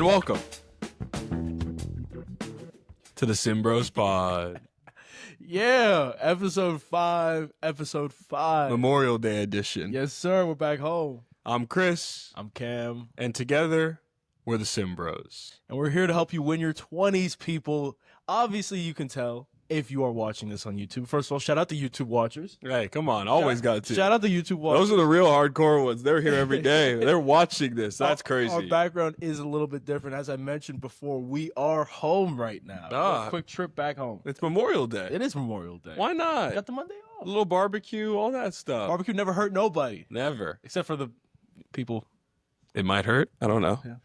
welcome to the SimmBros Pod. Yeah, episode 5. Memorial Day edition. Yes, sir. We're back home. I'm Chris, I'm Cam. and together, we're the SimmBros. And we're here to help you win your 20s, people. Obviously, you can tell if you are watching this on YouTube. First of all, shout out to YouTube watchers. Hey, come on. Always got to. Shout out to YouTube watchers. Those are the real hardcore ones. They're here every day. They're watching this. That's crazy. Our background is a little bit different. As I mentioned before, we are home right now. A quick trip back home. It's Memorial Day. It is Memorial Day. Why not? Got the Monday off. A little barbecue, all that stuff. Barbecue never hurt nobody. Never. Except for the people. It might hurt. I don't know. Yeah.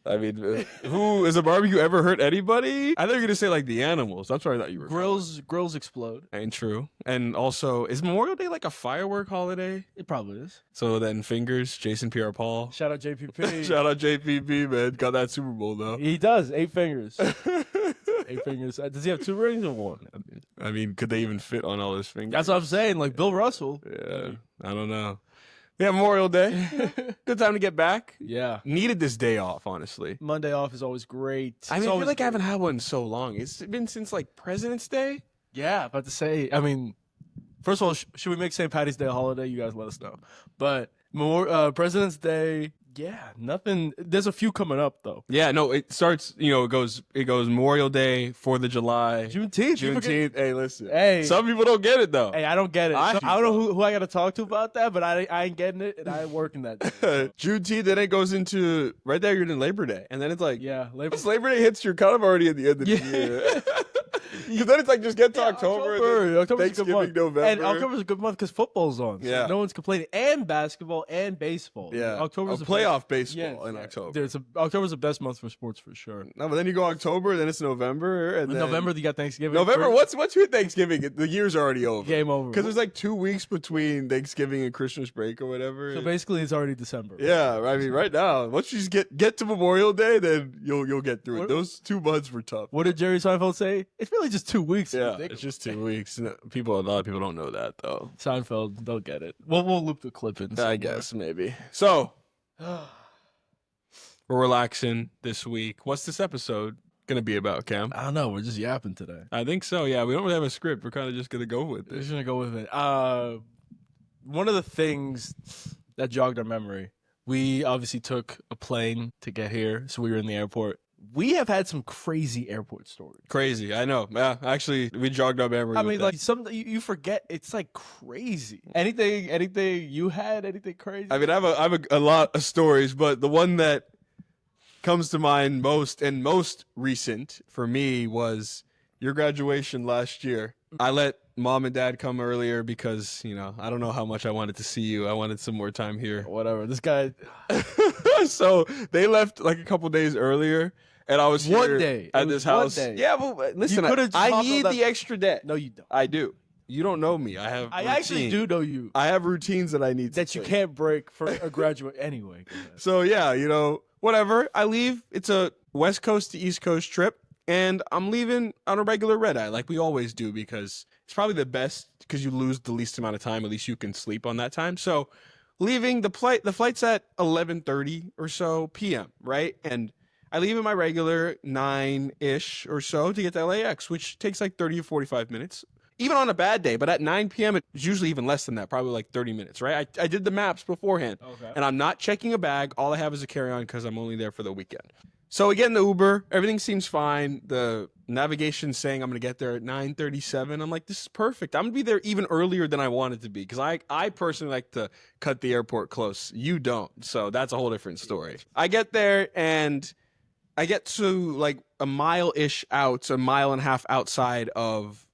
I mean, who is a barbecue ever hurt anybody? I thought you were gonna say like the animals. That's what I thought you were. Grills explode. Ain't true. And also, is Memorial Day like a firework holiday? It probably is. So then fingers, Jason Pierre-Paul. Shout out JPP. Shout out JPP, man. Got that Super Bowl though. He does. 8 fingers. 8 fingers. Does he have 2 rings or 1? I mean, could they even fit on all his fingers? That's what I'm saying. Like Bill Russell. Yeah, I don't know. Yeah, Memorial Day. Good time to get back. Yeah. Needed this day off, honestly. Monday off is always great. I feel like I haven't had one in so long. It's been since like President's Day. Yeah, about to say. I mean, first of all, should we make St. Patty's Day a holiday? You guys let us know. But President's Day, yeah, nothing. There's a few coming up though. Yeah, no, it starts. It goes Memorial Day, 4th of July, Juneteenth. Hey, listen. Hey, some people don't get it though. Hey, I don't get it. I don't know who I got to talk to about that, but I ain't getting it, and I ain't working that day. Juneteenth, then it goes into right there. You're in Labor Day, and then it's like, yeah, Labor Day hits. You're kind of already at the end of the year. Because then it's like just get to October's Thanksgiving, November. And October's a good month because football's on. So yeah. No one's complaining. And basketball and baseball. Yeah. October's playoff baseball in October. October's the best month for sports for sure. No, but then you go October, then it's November. And then November, you got Thanksgiving. November, what's your Thanksgiving? The year's already over. Game over. Because there's like 2 weeks between Thanksgiving and Christmas break or whatever. So basically it's already December. Yeah, I mean, right now, once you just get to Memorial Day, then you'll get through it. Those 2 months were tough. What did Jerry Seinfeld say? It's really just 2 weeks. Yeah, it's just 2 weeks. A lot of people don't know that though. Seinfeld, they'll get it. We'll loop the clip in. I guess maybe. So we're relaxing this week. What's this episode gonna be about, Cam? I don't know. We're just yapping today. I think so. Yeah, we don't really have a script. We're kind of just gonna go with it. We're just gonna go with it. One of the things that jogged our memory. We obviously took a plane to get here, so we were in the airport. We have had some crazy airport stories. Crazy, I know. Yeah, actually, we jogged our memory. I mean, like you forget. It's like crazy. Anything you had? Anything crazy? I mean, I have a lot of stories, but the one that comes to mind most recent for me was your graduation last year. I let mom and dad come earlier because, I don't know how much I wanted to see you. I wanted some more time here. Whatever. This guy. So they left like a couple days earlier. And I was here at this house. Yeah, well, listen, I need the extra day. No, you don't. I do. You don't know me. I actually do know you. I have routines that I need that you can't break for a graduate anyway. So yeah, whatever. I leave. It's a West Coast to East Coast trip, and I'm leaving on a regular red eye, like we always do, because it's probably the best because you lose the least amount of time. At least you can sleep on that time. So leaving the flight's at 11:30 or so p.m. Right, and I leave in my regular 9-ish or so to get to LAX, which takes like 30 to 45 minutes. Even on a bad day, but at 9 p.m., it's usually even less than that, probably like 30 minutes, right? I did the maps beforehand, and I'm not checking a bag. All I have is a carry-on because I'm only there for the weekend. So again, the Uber, everything seems fine. The navigation's saying I'm going to get there at 9:37. I'm like, this is perfect. I'm going to be there even earlier than I wanted to be because I personally like to cut the airport close. You don't, so that's a whole different story. I get there, and I get to like a mile-ish out, a mile and a half outside of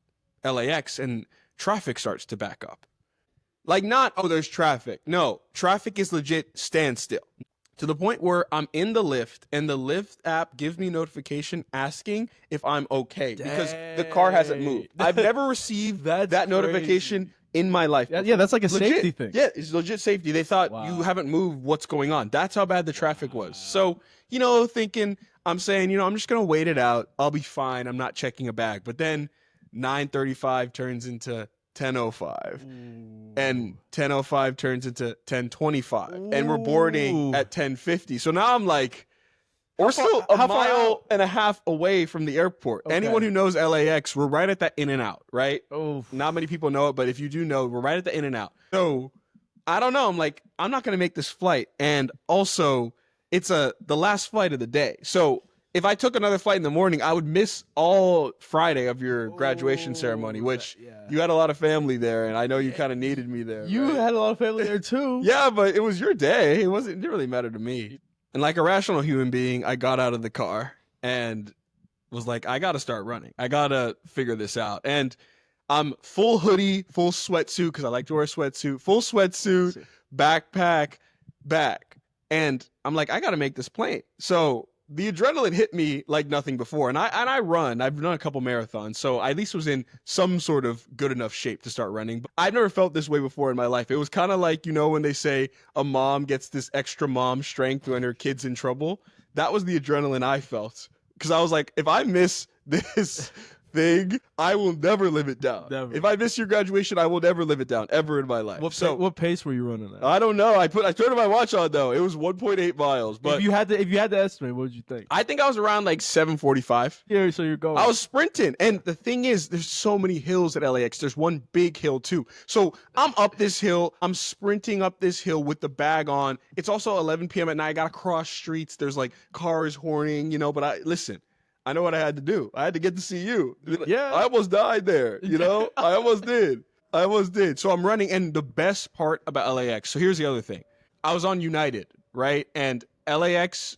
LAX, and traffic starts to back up. Like not, oh, there's traffic. No, traffic is legit standstill. To the point where I'm in the Lyft, and the Lyft app gives me notification asking if I'm okay because the car hasn't moved. I've never received that notification in my life. Yeah, that's like a safety thing. Yeah, it's legit safety. They thought you haven't moved. What's going on? That's how bad the traffic was. So, thinking, I'm saying, I'm just going to wait it out. I'll be fine. I'm not checking a bag. But then 9:35 turns into 10:05. And 10:05 turns into 10:25. And we're boarding at 10:50. So now I'm like, We're still a how far mile out? and a half away from the airport. Okay. Anyone who knows LAX, we're right at that in and out, right? Oh, Not many people know it, but if you do know, we're right at the in and out. So I don't know. I'm like, I'm not going to make this flight. And also, it's the last flight of the day. So if I took another flight in the morning, I would miss all Friday of your graduation ceremony, which you had a lot of family there. And I know you kind of needed me there. You right? had a lot of family there too. Yeah, but it was your day. It didn't really matter to me. And like a rational human being, I got out of the car and was like, I got to start running. I got to figure this out. And I'm full hoodie, full sweatsuit, because I like to wear a sweatsuit, full sweatsuit, backpack, back. And I'm like, I got to make this plane. So the adrenaline hit me like nothing before. And I've run a couple marathons. So I at least was in some sort of good enough shape to start running. But I've never felt this way before in my life. It was kind of like, when they say a mom gets this extra mom strength when her kid's in trouble. That was the adrenaline I felt. Because I was like, if I miss this thing, I will never live it down. Never. If I miss your graduation, I will never live it down ever in my life. What pace were you running at? I don't know. I turned my watch on though. It was 1.8 miles. But if you had to estimate, what would you think? I think I was around like 7:45. Yeah, so you're going. I was sprinting. And the thing is, there's so many hills at LAX. There's one big hill too. So I'm up this hill. I'm sprinting up this hill with the bag on. It's also 11 p.m. at night. I got to cross streets. There's like cars horning, but listen. I know what I had to do. I had to get to see you. Yeah. I almost died there, I almost did. So I'm running. And the best part about LAX, so here's the other thing. I was on United, right? And LAX,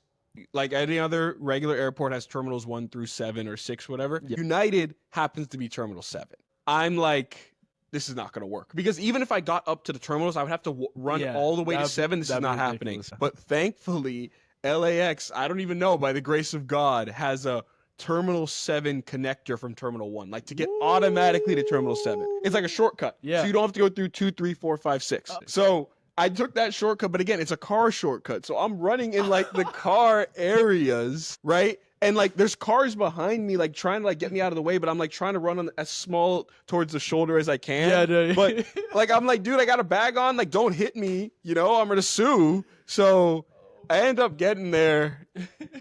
like any other regular airport, has terminals 1 through 7 or 6, whatever. Yeah. United happens to be terminal 7. I'm like, this is not going to work. Because even if I got up to the terminals, I would have to run all the way to 7. This is not happening. But thankfully, LAX, I don't even know, by the grace of God, has a Terminal 7 connector from Terminal 1, like to get automatically to Terminal 7. It's like a shortcut. Yeah. So you don't have to go through 2, 3, 4, 5, 6. So I took that shortcut, but again, it's a car shortcut. So I'm running in like the car areas, right? And like there's cars behind me, like trying to like get me out of the way, but I'm like trying to run on as small towards the shoulder as I can. Yeah, no, but like I'm like, dude, I got a bag on, like don't hit me, I'm gonna sue. So I end up getting there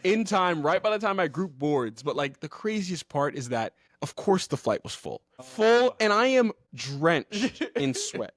in time, right by the time I group boards. But like the craziest part is that, of course, the flight was full, and I am drenched in sweat,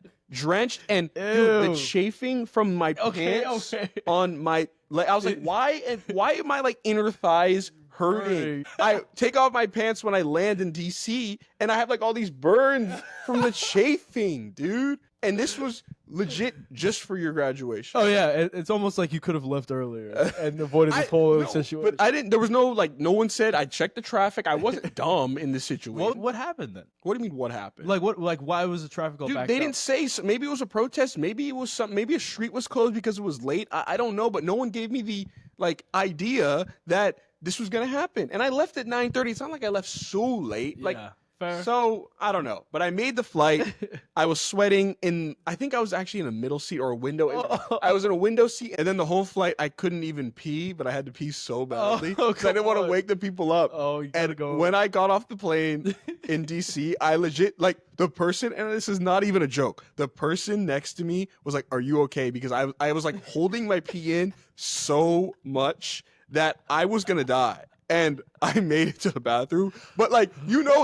and dude, the chafing from my pants on my. I was like, why am I like inner thighs hurting? I take off my pants when I land in DC, and I have like all these burns from the chafing, dude. And this was legit just for your graduation. Oh yeah, it's almost like you could have left earlier and avoided this whole situation. But I didn't. There was no no one said I checked the traffic. I wasn't dumb in this situation. What happened then? What do you mean? What happened? Like why was the traffic all backed up? They didn't say. Maybe it was a protest. Maybe it was something. Maybe a street was closed because it was late. I don't know. But no one gave me the idea that this was gonna happen. And I left at 9:30. It's not like I left so late. Yeah. Fair. So I don't know, but I made the flight. I was sweating I think I was actually in a middle seat or a window. I was in a window seat, and then the whole flight I couldn't even pee, but I had to pee so badly because I didn't want to wake the people up. Oh, you gotta go. When I got off the plane in DC, I legit the person, and this is not even a joke. The person next to me was like, "Are you okay?" Because I was like holding my pee in so much that I was gonna die. And I made it to the bathroom. But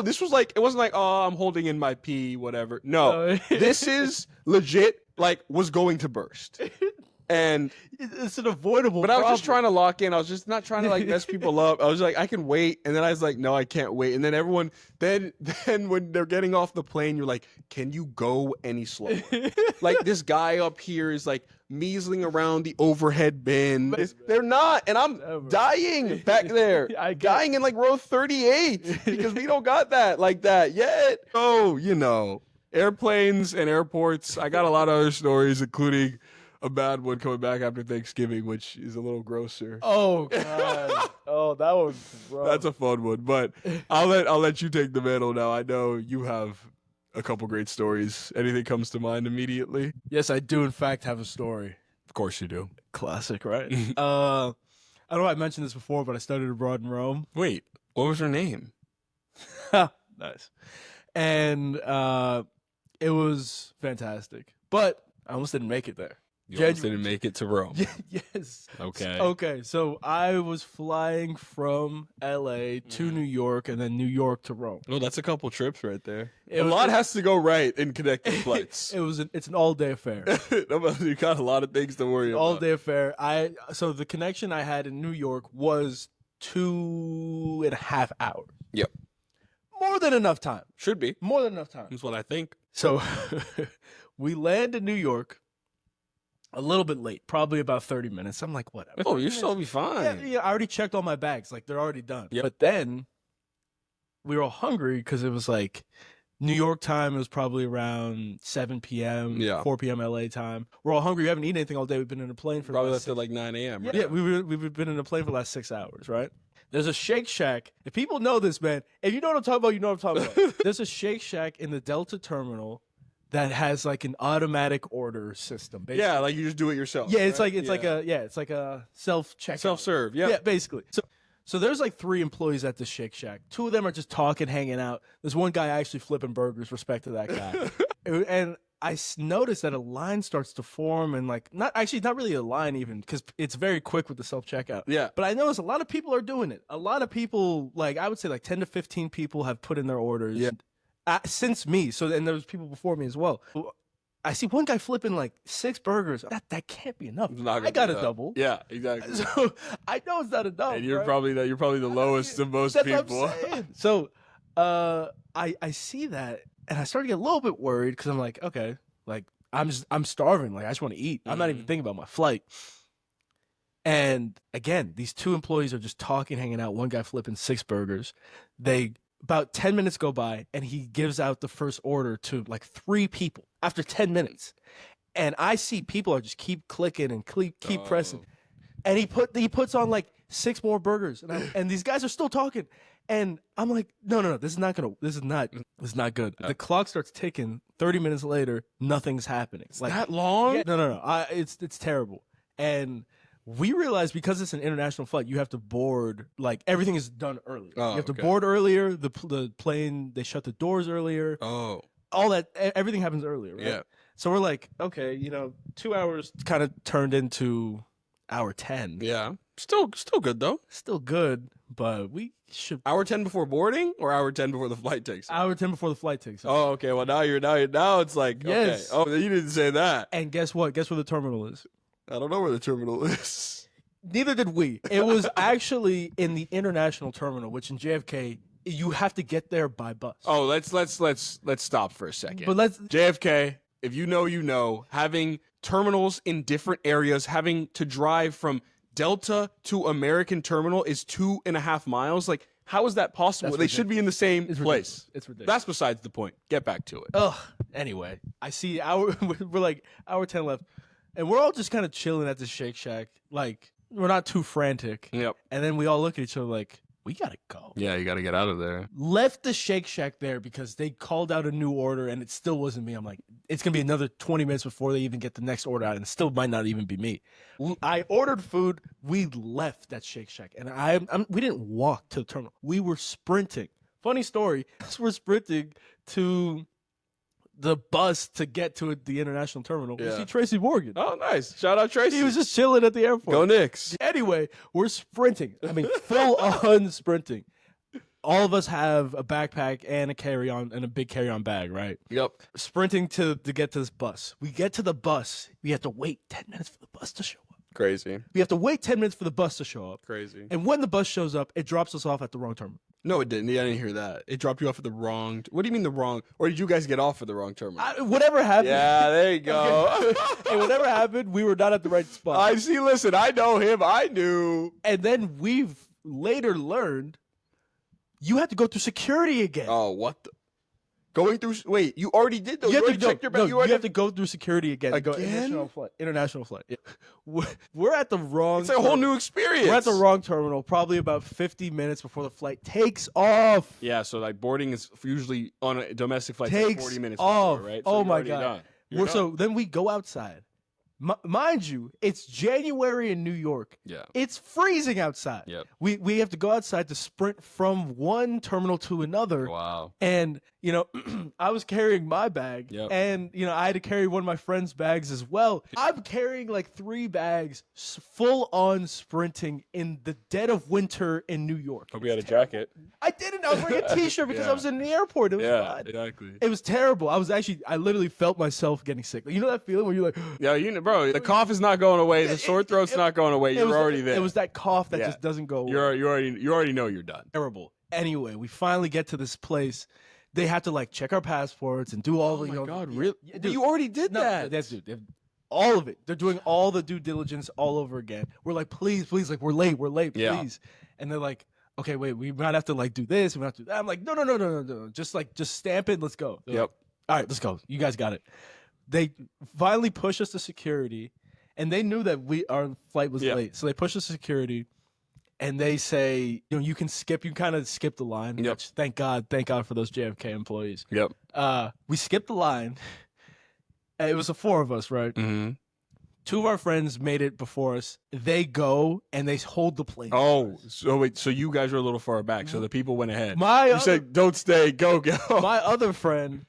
this was it wasn't like, oh, I'm holding in my pee, whatever. No, this is legit, was going to burst. And it's an avoidable But I was just trying to lock in. I was just not trying to mess people up. I was like, I can wait. And then I was like, no, I can't wait. And then everyone, then when they're getting off the plane, you're like, can you go any slower? This guy up here is measling around the overhead bin. They're not. And I'm dying back there. Dying in row 38 because we don't got that like that yet. Oh, airplanes and airports. I got a lot of other stories, including a bad one coming back after Thanksgiving, which is a little grosser. Oh God! Oh, that was rough. That's a fun one, but I'll let you take the mantle now. I know you have a couple great stories. Anything comes to mind immediately? Yes, I do. In fact, have a story. Of course you do. Classic, right? I don't know if I mentioned this before, but I studied abroad in Rome. Wait, what was her name? Nice. And it was fantastic, but I almost didn't make it there. You almost didn't make it to Rome. Yes. Okay. Okay, so I was flying from LA to New York and then New York to Rome. Well, that's a couple trips right there. It A was- lot has to go right in connecting flights. It's an all-day affair. You got a lot of things to worry about. All-day affair. So the connection I had in New York was 2.5 hours. Yep. More than enough time. Should be. More than enough time. That's what I think. So we land in New York a little bit late, probably about 30 minutes. I'm like, whatever. Oh, you'll still be fine. Yeah, I already checked all my bags. Like, they're already done. Yep. But then we were all hungry because it was like New York time. It was probably around 7 p.m., 4 p.m. LA time. We're all hungry. We haven't eaten anything all day. We've been in a plane for Probably left at like 9 a.m. Right? Yeah, we've been in a plane for the last 6 hours, right? There's a Shake Shack. If people know this, man, if you know what I'm talking about, you know what I'm talking about. There's a Shake Shack in the Delta terminal that has like an automatic order system. Basically. Yeah, like you just do it yourself. Yeah, it's right? like a self-checkout. Self-serve. Yeah. Yeah, basically. So there's like 3 employees at the Shake Shack. 2 of them are just talking, hanging out. There's one guy actually flipping burgers. Respect to that guy. And I noticed that a line starts to form, and like not really a line even, because it's very quick with the self-checkout. Yeah. But I noticed a lot of people are doing it. A lot of people, like I would say like 10 to 15 people have put in their orders. Yeah. Since me. So and there was people before me as well. I see one guy flipping like 6 burgers. That can't be enough. I got a double. Yeah, exactly. So I know it's not enough. And you're right? probably the lowest of most That's people. what I'm saying. So I see that, and I start to get a little bit worried because I'm like, okay, like I'm starving. Like I just want to eat. I'm not even thinking about my flight. And again, these 2 employees are just talking, hanging out. One guy flipping 6 burgers. About 10 minutes go by, and he gives out the first order to like 3 people after 10 minutes. And I see people are just keep clicking and keep pressing. And he puts on like 6 more burgers, and these guys are still talking. And I'm like, no, this is not good. The clock starts ticking. 30 minutes later, nothing's happening. Like that long? Yeah, no. It's terrible. And we realized because it's an international flight, you have to board, like everything is done earlier. Oh, you have to board earlier. The plane, they shut the doors earlier. Oh. All that, everything happens earlier, right? Yeah. So we're like, okay, 2 hours kind of turned into hour 10. Yeah. Still good though. Still good, but we should. Hour 10 before boarding or hour 10 before the flight takes off? Hour 10 before the flight takes off. Oh, okay. Well, now it's like, Yes. okay. Oh, you didn't say that. And guess what? Guess where the terminal is? I don't know where the terminal is. Neither did we. It was actually in the international terminal, which in JFK you have to get there by bus. Oh, let's stop for a second. But let's JFK, if you know, having terminals in different areas, having to drive from Delta to American terminal is 2.5 miles. Like, how is that possible? That's They should be in the same place. It's ridiculous. That's besides the point. Get back to it. Ugh. Anyway, I see we're like hour 10 left, and we're all just kind of chilling at the Shake Shack. Like, we're not too frantic. Yep. And then we all look at each other like, we gotta go. Yeah, you got to get out of there. Left the Shake Shack there because they called out a new order and it still wasn't me. I'm like, it's gonna be another 20 minutes before they even get the next order out, and it still might not even be me. I ordered food. We left that Shake Shack, and we didn't walk to the terminal. We were sprinting. Funny story. We're sprinting to the bus to get to the international terminal. We Yeah. see Tracy Morgan. Oh, nice. Shout out Tracy. He was just chilling at the airport. Go Knicks. Anyway, we're sprinting. I mean, full on sprinting. All of us have a backpack and a carry-on and a big carry-on bag, right? Yep. Sprinting to get to this bus. We get to the bus. We have to wait 10 minutes for the bus to show up. Crazy. We have to wait 10 minutes for the bus to show up. Crazy. And when the bus shows up, it drops us off at the wrong terminal. No, it didn't. I didn't hear that. It dropped you off at the wrong. What do you mean the wrong? Or did you guys get off at the wrong terminal? Whatever happened. Yeah, there you go. And whatever happened, we were not at the right spot. I see. Listen, I know him. I knew. And then we've later learned you have to go through security again. Oh, what the? Going through. Wait, you already did those. You You have, already checked your bag. you have to go through security again. To go Again? international flight. Yeah. We're at the wrong. It's like a whole new experience. We're at the wrong terminal. Probably about 50 minutes before the flight takes off. Yeah, so like boarding is usually on a domestic flight Takes 40 minutes off. before, right? Oh you're my already God. done. You're So done. then we go outside, Mind you, it's January in New York. Yeah. It's freezing outside. Yep. We have to go outside to sprint from one terminal to another. Wow. And, I was carrying my bag. Yep. And, I had to carry one of my friend's bags as well. I'm carrying like 3 bags, full on sprinting in the dead of winter in New York. Hope you had a jacket. I didn't. I was wearing a t-shirt because I was in the airport. It was fine. Exactly. It was terrible. I literally felt myself getting sick. You know that feeling where you're like, Yeah, bro, the cough is not going away. The sore throat's not going away. You're already there. It was that cough that just doesn't go away. You already know you're done. Terrible. Anyway, we finally get to this place. They have to like check our passports and do all the. Oh my God, yeah, really? yeah, dude, You already did that. That's dude. All of it. They're doing all the due diligence all over again. We're like, please, like we're late, please. Yeah. And they're like, okay, wait, we might have to like do this, we might have to do that. I'm like, no. Just stamp it, let's go. They're Yep. like, all right, let's go. You guys got it. They finally push us to security, and they knew that our flight was late, so they push us to security. And they say, you can kind of skip the line. Yep. Which, thank God for those JFK employees. Yep. We skipped the line. It was the 4 of us, right? Mm-hmm. 2 of our friends made it before us. They go and they hold the plane. Oh, so wait, so you guys were a little far back, so the people went ahead. You said, don't stay, go. My other friend,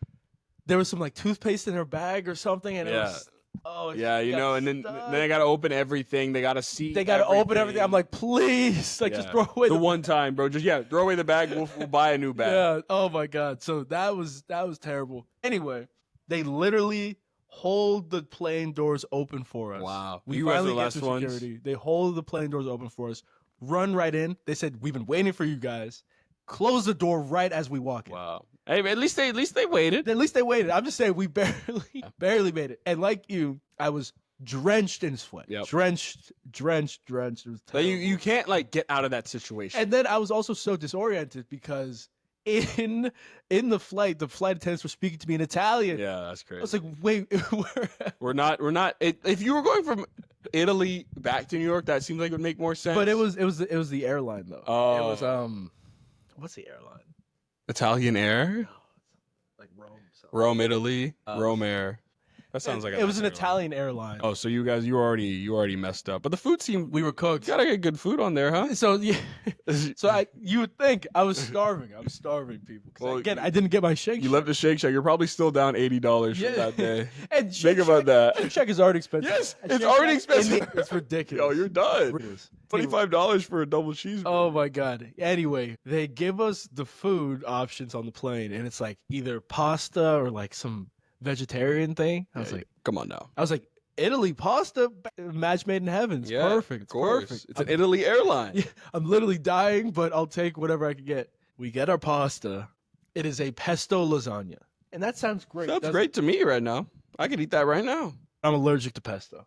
there was some like toothpaste in her bag or something, and it was. Oh yeah, and then they got to open everything. They got to see. They got to open everything. I'm like, please, just throw away the one time, bro. Just throw away the bag. We'll buy a new bag. Yeah. Oh my God. So that was terrible. Anyway, they literally hold the plane doors open for us. Wow. We You guys finally were the get to last security. ones? They hold the plane doors open for us. Run right in. They said, we've been waiting for you guys. Close the door right as we walk in. Wow. Hey, at least they waited. At least they waited. I'm just saying we barely made it. And like you, I was drenched in sweat. Yep. Drenched. It was terrible. Like you can't get out of that situation. And then I was also so disoriented because in the flight attendants were speaking to me in Italian. Yeah, that's crazy. I was like, wait, we're not. If you were going from Italy back to New York, that seems like it would make more sense. But it was the airline though. Oh. It was what's the airline? Italian Air, Like Rome. Rome, Italy, Rome Air. That sounds like it was an airline. Italian airline. Oh, so you guys, you already messed up. But the food seemed We were cooked. you gotta get good food on there, huh? So yeah, you would think I was starving. I was starving people. Well, Again, I didn't get my Shake You Shack. left the Shake Shack. You're probably still down $80 from that day. And Think about that. Shake Shack is already expensive. Yes, And it's Shake already Shack expensive. It's ridiculous. Yo, you're done. Ridiculous. $25 for a double cheeseburger. Oh my God. Anyway, they give us the food options on the plane, and it's like either pasta or like some vegetarian thing. I was like, come on now. Italy pasta, match made in heaven. It's perfect. Of course. Perfect. It's an Italy airline. Yeah, I'm literally dying, but I'll take whatever I can get. We get our pasta. It is a pesto lasagna, and that sounds great. That's great to me right now. I could eat that right now. I'm allergic to pesto.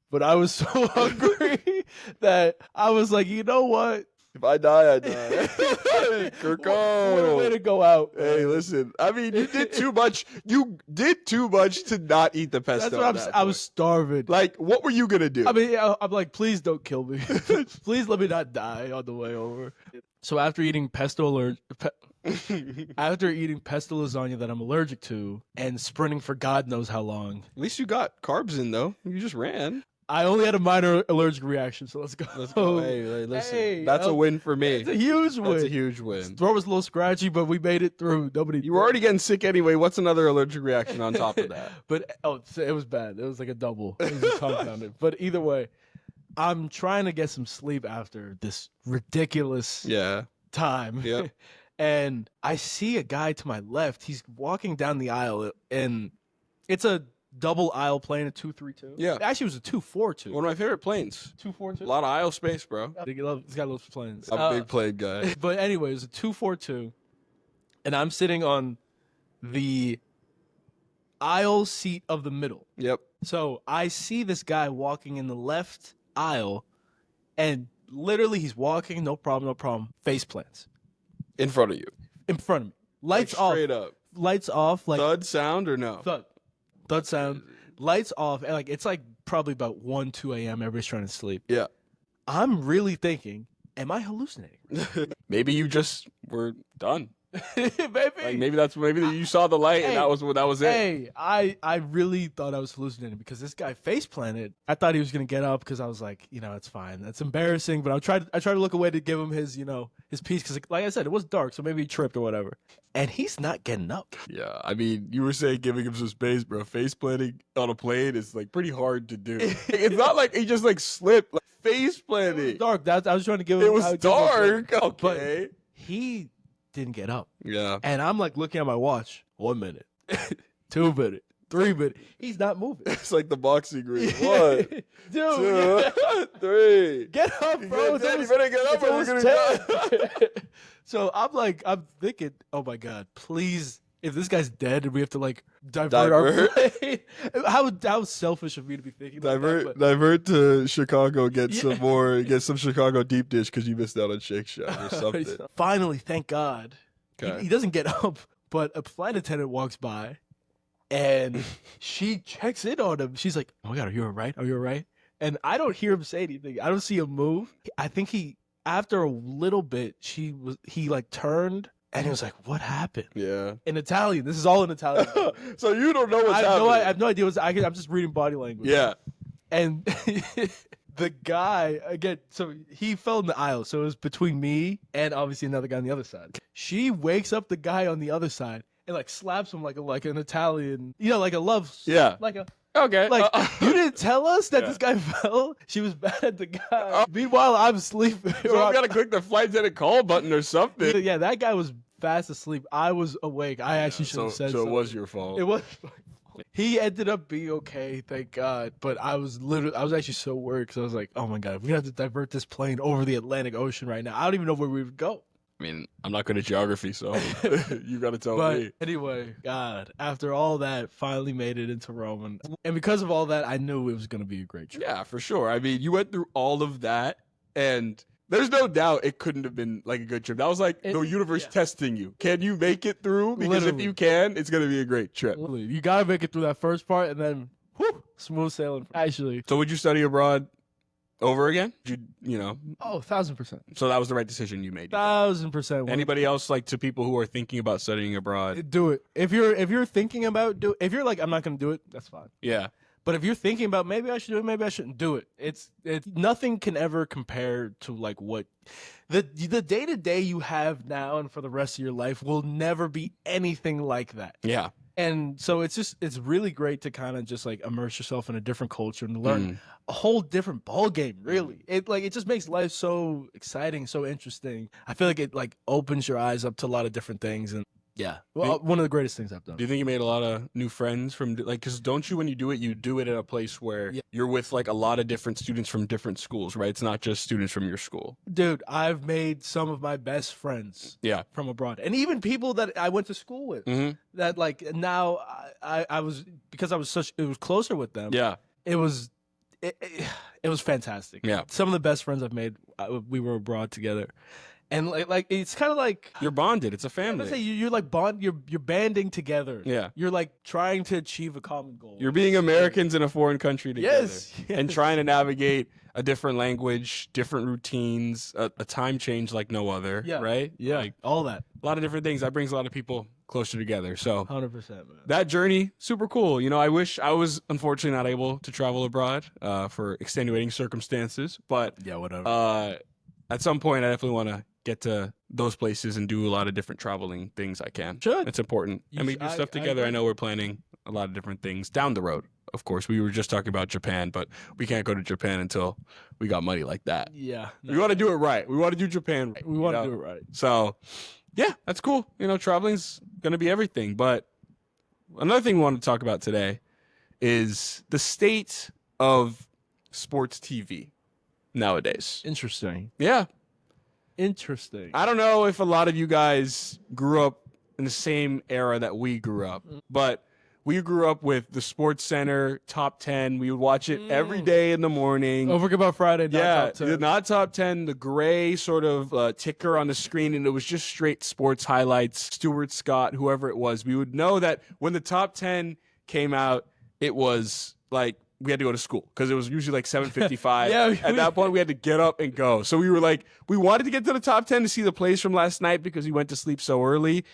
But I was so hungry that I was like, you know what? If I die, I die. Kirko. What a way to go out. Hey, listen. I mean, you did too much. You did too much to not eat the pesto. That's what I was starving. Like, what were you gonna do? I mean, I'm like, please don't kill me. Please let me not die on the way over. So after eating pesto lasagna that I'm allergic to and sprinting for God knows how long, At least you got carbs in, though. You just ran. I only had a minor allergic reaction, so let's go. Let's go. Hey, listen. Hey, that's a win for me. It's a huge win. That's a huge win. Throat was a little scratchy, but we made it through. You were already getting sick anyway. What's another allergic reaction on top of that? But it was bad. It was like a double. It was compounded. But either way, I'm trying to get some sleep after this ridiculous time. Yep. And I see a guy to my left. He's walking down the aisle, and it's a double aisle plane, a 232. Yeah. Actually, it was a 242. One of my favorite planes. 242. A lot of aisle space, bro. This guy loves planes. I'm a big plane guy. But anyway, it was a 242, and I'm sitting on the aisle seat of the middle. Yep. So I see this guy walking in the left aisle, and literally he's walking, no problem, face plants. In front of you. In front of me. Lights Like, off. straight up. Lights off. Like Thud sound or no? Thud sound. Lights off. And it's like probably about 1, 2 a.m. Everybody's trying to sleep. Yeah. I'm really thinking, am I hallucinating? Maybe you just were done. Maybe. Maybe you saw the light and that was it. Hey, I really thought I was hallucinating because this guy face planted. I thought he was gonna get up because I was like, it's fine. That's embarrassing, but I tried to look away to give him his piece because, like I said, it was dark, so maybe he tripped or whatever. And he's not getting up. Yeah, I mean, you were saying giving him some space, bro. Face planting on a plane is like pretty hard to do. It's not like he just like slipped. Like face planting. Dark. I was trying to give him. It was dark. Okay, but he didn't get up. Yeah, and I'm like looking at my watch. 1 minute, 2 minutes, 3 minutes. He's not moving. It's like the boxing ring. 1, 2, 3. Get up, bro. You better get up or we're gonna die. So I'm thinking, oh my God, please, if this guy's dead and we have to like divert our plane, how selfish of me to be thinking divert to Chicago, get some Chicago deep dish because you missed out on Shake Shack or something. Finally, thank God. Okay. He doesn't get up, but a flight attendant walks by and she checks in on him. She's like, oh my God, are you all right? Are you all right? And I don't hear him say anything. I don't see him move. I think after a little bit, he like turned and he was like, what happened? Yeah. In Italian. This is all in Italian. So you don't know what's happening. I have no idea. I'm just reading body language. Yeah. And the guy, again, so he fell in the aisle. So it was between me and obviously another guy on the other side. She wakes up the guy on the other side and like slaps him like an Italian, like a love. Yeah. Like a. Okay. Like, you didn't tell us that this guy fell? She was mad at the guy. Meanwhile, I'm sleeping. So I got to click the flight attendant call button or something. Yeah, that guy was fast asleep. I was awake. I actually should have said so. something. It was your fault. It was. He ended up being okay, thank God. But I was actually so worried because I was like, oh my God, we have to divert this plane over the Atlantic Ocean right now. I don't even know where we would go. I mean, I'm not good at geography, so you got to tell me. Anyway, God, after all that, finally made it into Rome. And because of all that, I knew it was going to be a great trip. Yeah, for sure. I mean, you went through all of that, and there's no doubt it couldn't have been like a good trip. That was like the universe testing you. Can you make it through? Because if you can, it's going to be a great trip. Literally. You got to make it through that first part, and then, smooth sailing. Actually. So would you study abroad over again? Oh, 1,000%. So that was the right decision you made. 1,000%. Anybody else, like, to people who are thinking about studying abroad? Do it. If you're thinking about if you're like, I'm not going to do it, that's fine. Yeah. But if you're thinking about maybe I should do it, maybe I shouldn't do it. It's nothing can ever compare to like what the day-to-day you have now and for the rest of your life will never be anything like that. Yeah. And so it's really great to kind of just like immerse yourself in a different culture and learn a whole different ball game, really. It just makes life so exciting, so interesting. I feel like it like opens your eyes up to a lot of different things. And yeah, well, one of the greatest things I've done. Do you think you made a lot of new friends from like, because don't you, when you do it in a place where you're with like a lot of different students from different schools, right? It's not just students from your school. Dude, I've made some of my best friends from abroad. And even people that I went to school with that like now I was, because I was it was closer with them. Yeah. It was fantastic. Yeah. Some of the best friends I've made, we were abroad together. And like it's kind of like you're bonded. It's a family. Say you're like you're banding together. Yeah. You're like trying to achieve a common goal. You're being Americans in a foreign country together. Yes. And trying to navigate a different language, different routines, a time change like no other. Yeah. Right? Yeah. Like, all that. A lot of different things. That brings a lot of people closer together. So 100%, man. That journey, super cool. I wish I was unfortunately not able to travel abroad for extenuating circumstances. But yeah, whatever. At some point, I definitely want to get to those places and do a lot of different traveling things I can. Should. It's important. And we do stuff together. I know we're planning a lot of different things down the road. Of course, we were just talking about Japan, but we can't go to Japan until we got money like that. Yeah. No. We want to do it right. We want to do Japan right. We want to do it right. So, yeah, that's cool. Traveling's going to be everything. But another thing we want to talk about today is the state of sports TV nowadays. Interesting. Yeah. Interesting. I don't know if a lot of you guys grew up in the same era that we grew up, but we grew up with the Sports Center Top 10. We would watch it every day in the morning. Don't forget about Friday. Top 10. Not Top 10, the gray sort of ticker on the screen, and it was just straight sports highlights. Stuart Scott, whoever it was. We would know that when the Top 10 came out, it was like we had to go to school because it was usually like 7:55. Yeah, At that point, we had to get up and go. So we were like, we wanted to get to the top 10 to see the plays from last night because we went to sleep so early.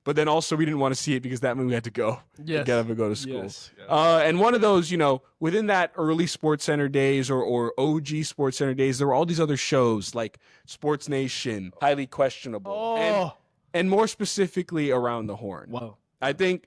But then also we didn't want to see it because that meant we had to go and get up and go to school. Yes. And one of those, within that early Sports Center days or OG Sports Center days, there were all these other shows like Sports Nation, Highly Questionable, and more specifically Around the Horn. Wow. I think,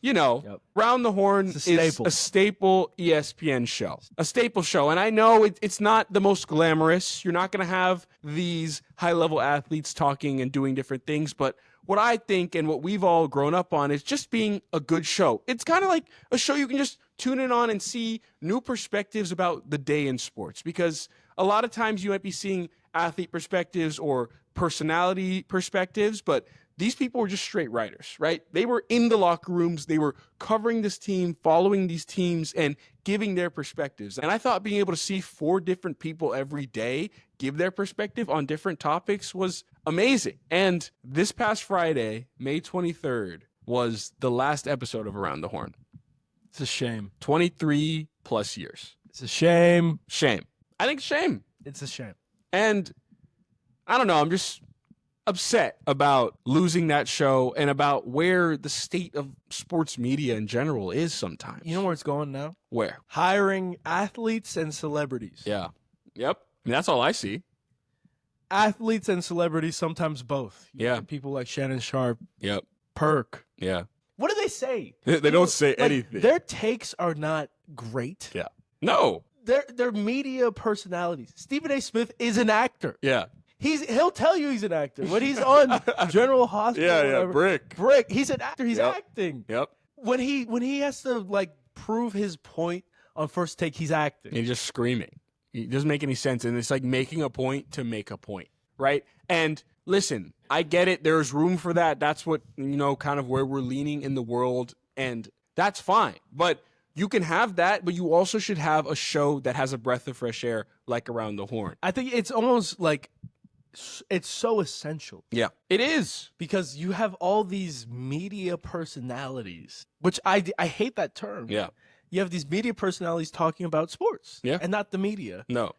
Round the Horn is a staple ESPN show, a staple show. And I know it's not the most glamorous. You're not going to have these high-level athletes talking and doing different things. But what I think and what we've all grown up on is just being a good show. It's kind of like a show you can just tune in on and see new perspectives about the day in sports. Because a lot of times you might be seeing athlete perspectives or personality perspectives, but these people were just straight writers, right? They were in the locker rooms. They were covering this team, following these teams, and giving their perspectives. And I thought being able to see 4 different people every day give their perspective on different topics was amazing. And this past Friday, May 23rd, was the last episode of Around the Horn. It's a shame. 23 plus years. It's a shame. Shame. I think shame. It's a shame. And I don't know, I'm just upset about losing that show and about where the state of sports media in general is sometimes. You know where it's going now? Where? Hiring athletes and celebrities. Yeah. Yep. I mean, that's all I see. Athletes and celebrities, sometimes both. Yeah. People like Shannon Sharp. Yep. Perk. Yeah. What do they say? They don't say anything. Their takes are not great. Yeah. No. They're media personalities. Stephen A. Smith is an actor. Yeah. He'll tell you he's an actor. When he's on General Hospital, Yeah. Brick. He's an actor. He's acting. Yep. When he has to prove his point on First Take, he's acting. He's just screaming. It doesn't make any sense. And it's like making a point to make a point, right? And listen, I get it. There's room for that. That's what, kind of where we're leaning in the world. And that's fine. But you can have that, but you also should have a show that has a breath of fresh air like Around the Horn. I think it's almost like it's so essential. Yeah, it is. Because you have all these media personalities, which I hate that term. Yeah. You have these media personalities talking about sports. Yeah. And not the media. No.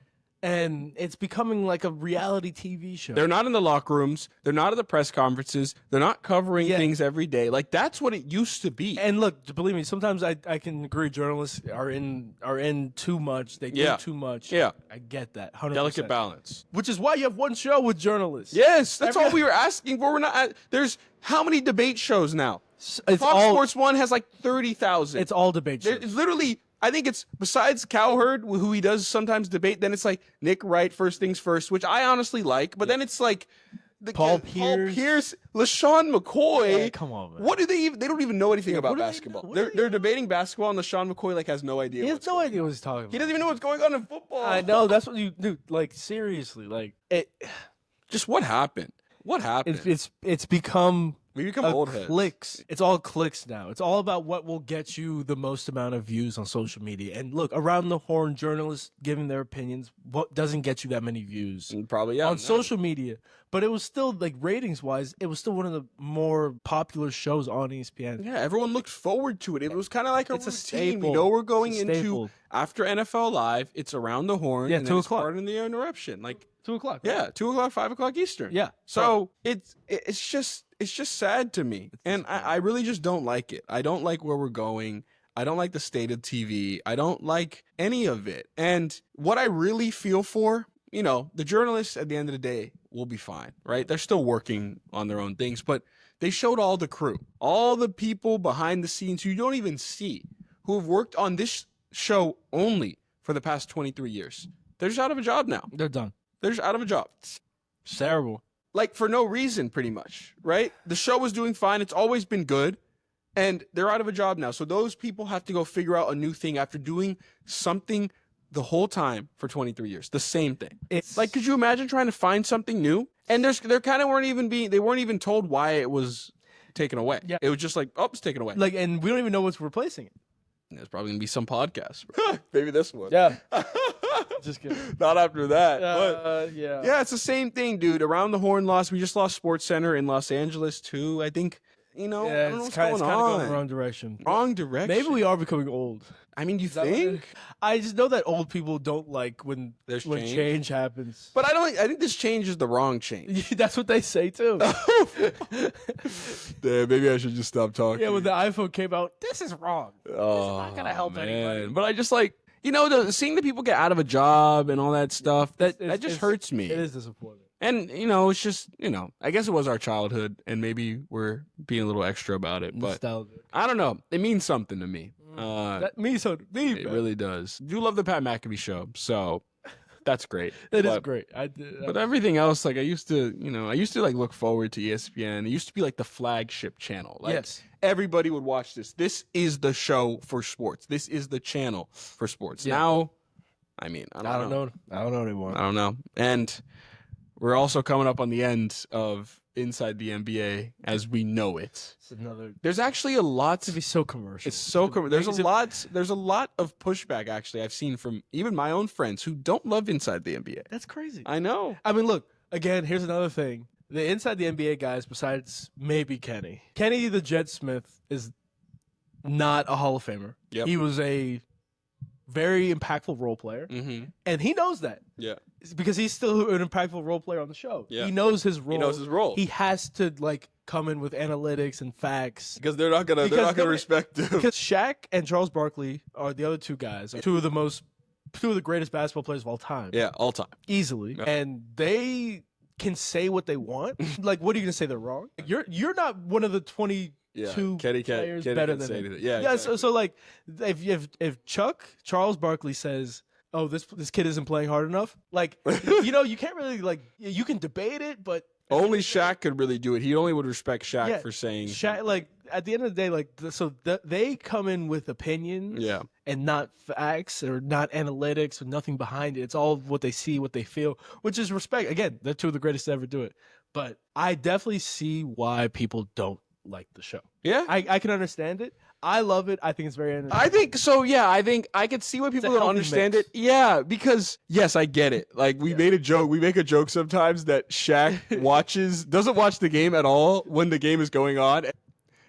And it's becoming like a reality TV show. They're not in the locker rooms. They're not at the press conferences. They're not covering things every day. Like, that's what it used to be. And look, believe me, sometimes I can agree journalists are in too much. They do too much. Yeah. I get that. 100%. Delicate balance. Which is why you have one show with journalists. Yes, that's all we were asking for. We're not. There's how many debate shows now? Fox Sports 1 has like 30,000. It's all debate shows. It's literally, I think it's besides Cowherd, who he does sometimes debate, then it's like Nick Wright, First Things First, which I honestly like, but then it's like Paul Pierce, LaShawn McCoy. Yeah, come on, man. What do they even? They don't even know anything about basketball. They're debating basketball, and LaShawn McCoy has no idea. He has no idea what he's talking about. He doesn't even know what's going on in football. I know. That's what you do. Like, seriously, just what happened? What happened? It's become. We become old heads. Clicks. It's all clicks now. It's all about what will get you the most amount of views on social media. And look, Around the Horn, journalists giving their opinions, what doesn't get you that many views? Probably on social media. But it was still, ratings wise, it was still one of the more popular shows on ESPN. Yeah, everyone looked forward to it. It was kind of like a routine. Staple. We know we're going into after NFL Live. It's Around the Horn. Yeah, and 2 it's o'clock. Pardon the interruption. 2 o'clock. Yeah, 2 o'clock, 5 o'clock Eastern. Yeah. So it's just sad to me, and I really just don't like it. I don't like where we're going. I don't like the state of TV. I don't like any of it. And what I really feel for, the journalists at the end of the day will be fine, right? They're still working on their own things, but they showed all the crew, all the people behind the scenes who you don't even see, who have worked on this show only for the past 23 years. They're just out of a job now. They're done. They're just out of a job. It's terrible. For no reason, pretty much, right? The show was doing fine. It's always been good. And they're out of a job now. So those people have to go figure out a new thing after doing something the whole time for 23 years. The same thing. It's could you imagine trying to find something new? And they kind of weren't even told why it was taken away. Yeah. It was just it's taken away. And we don't even know what's replacing it. There's probably going to be some podcast. Maybe this one. Yeah. Just kidding. Not after that. Yeah, it's the same thing, dude. Around the Horn lost. We just lost Sports Center in Los Angeles, too. I think You know, Yeah, I don't know it's what's kind going of going on. the wrong direction. Wrong direction. Maybe we are becoming old. I mean, you Is that what it think? is? I just know that old people don't like when There's change happens. But I think this change is the wrong change. That's what they say too. Damn, maybe I should just stop talking. Yeah, when the iPhone came out, this is wrong. Oh, This is not gonna help anybody. But I just like, seeing the people get out of a job and all that stuff, that just hurts me. It is disappointing. And, it's just, I guess it was our childhood, and maybe we're being a little extra about it. But Nostalgic. I don't know. It means something to me. That means so to me. It really does. I do love the Pat McAfee show, so that's great. It is great. But everything else, like I used to like look forward to ESPN. It used to be like the flagship channel. Like, yes. Everybody would watch this. This is the show for sports. This is the channel for sports. Yeah. Now, I mean, I don't know. I don't know anymore. I don't know. And we're also coming up on the end of Inside the NBA as we know it. It's another. There's actually a lot To be so commercial. It's so there's a lot of pushback actually I've seen from even my own friends who don't love Inside the NBA. That's crazy. I know. I mean, look, again, here's another thing. The Inside the NBA guys, besides maybe Kenny the Jet Smith is not a Hall of Famer. Yep. He was a very impactful role player, Mm-hmm. and he knows that. Yeah. It's because he's still an impactful role player on the show. Yeah. He knows his role. He knows his role. He has to come in with analytics and facts. Because they're not gonna respect him. Because Shaq and Charles Barkley are the other two guys, two of the greatest basketball players of all time. Yeah, all time. Easily. Yeah. And they can say what they want. Like, what are you gonna say they're wrong? You're not one of the 22 players better than him. Yeah. Yeah. Exactly. So like, if Charles Barkley says, "Oh, this kid isn't playing hard enough," like, you can't really you can debate it, but only Shaq could really do it. He only would respect Shaq for saying Shaq. Like, at the end of the day, they come in with opinions, Yeah. and not facts or not analytics or nothing behind it. It's all what they see, what they feel, which is respect. Again, they're two of the greatest to ever do it. But I definitely see why people don't like the show. Yeah. I can understand it. I love it. I think it's very entertaining. I think so. Yeah, I think I could see why people don't understand it. Yeah, because yes, I get it. Like we made a joke. We make a joke sometimes that Shaq doesn't watch the game at all when the game is going on,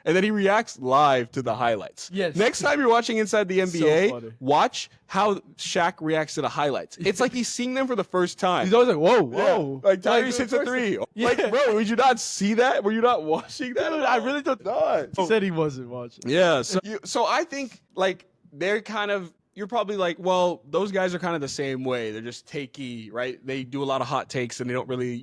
and then he reacts live to the highlights. Yes. Next time you're watching Inside the NBA, funny. watch how Shaq reacts to the highlights. It's like he's seeing them for the first time. He's always like, whoa, Yeah. whoa. Like Tyrese hits a three. Yeah. Like, bro, would you not see that? Were you not watching that? Dude, I really don't. Not. He said he wasn't watching. Yeah. So I think like they're kind of. You're probably like, well, those guys are kind of the same way. They're just takey, right? They do a lot of hot takes and they don't really,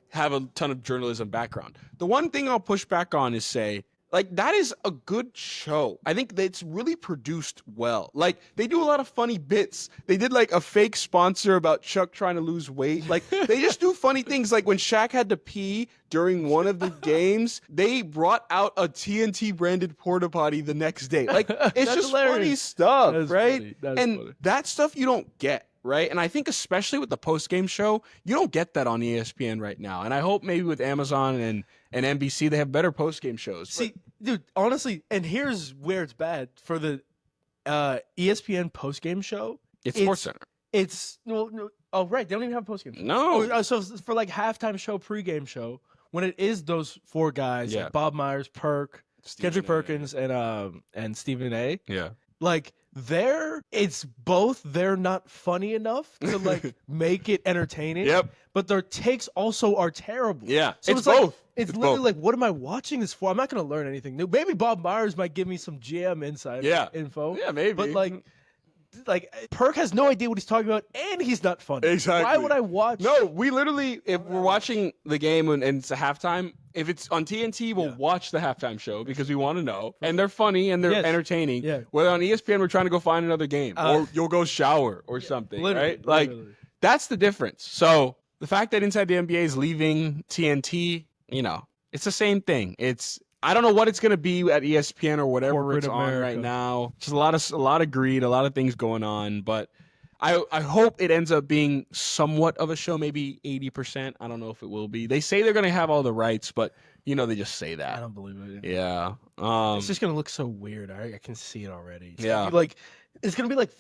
have a ton of journalism background. The one thing I'll push back on is say, like, that is a good show. I think that it's really produced well. Like, they do a lot of funny bits. They did, like, a fake sponsor about Chuck trying to lose weight. Like, they just do funny things. Like, when Shaq had to pee during one of the games, they brought out a TNT-branded porta potty the next day. Like, it's just hilarious. funny stuff, That's right? funny. And that stuff you don't get. Right. And I think especially with the post-game show, you don't get that on ESPN right now. And I hope maybe with Amazon and NBC, they have better post-game shows. See, dude, honestly, and here's where it's bad for the ESPN post-game show. It's SportsCenter. It's no. Oh, right. They don't even have a post-game show. No. Oh, so for like halftime show, pre-game show, when it is those four guys, like Bob Myers, Kendrick Perkins, and Stephen A. Yeah. Like they're not funny enough to like make it entertaining. Yep. But their takes also are terrible. Yeah. So it's both. Like, it's literally like, what am I watching this for? I'm not going to learn anything new. Maybe Bob Myers might give me some GM insight info. Yeah, maybe. But like Perk has no idea what he's talking about, and he's not funny. Exactly. Why would I watch? No, we literally, if we're watching the game and it's a halftime, if it's on TNT, we'll watch the halftime show because we want to know. And they're funny and they're entertaining. Yeah. Whether on ESPN, we're trying to go find another game or you'll go shower or something, right? Like, that's the difference. So the fact that Inside the NBA is leaving TNT, it's the same thing. I don't know what it's going to be at ESPN or whatever Corporate it's on America. right now. Just a lot of greed, a lot of things going on. But I hope it ends up being somewhat of a show, maybe 80%. I don't know if it will be. They say they're going to have all the rights, but they just say that. I don't believe it. Yeah. It's just going to look so weird. I can see it already. It's Yeah. it's going to be like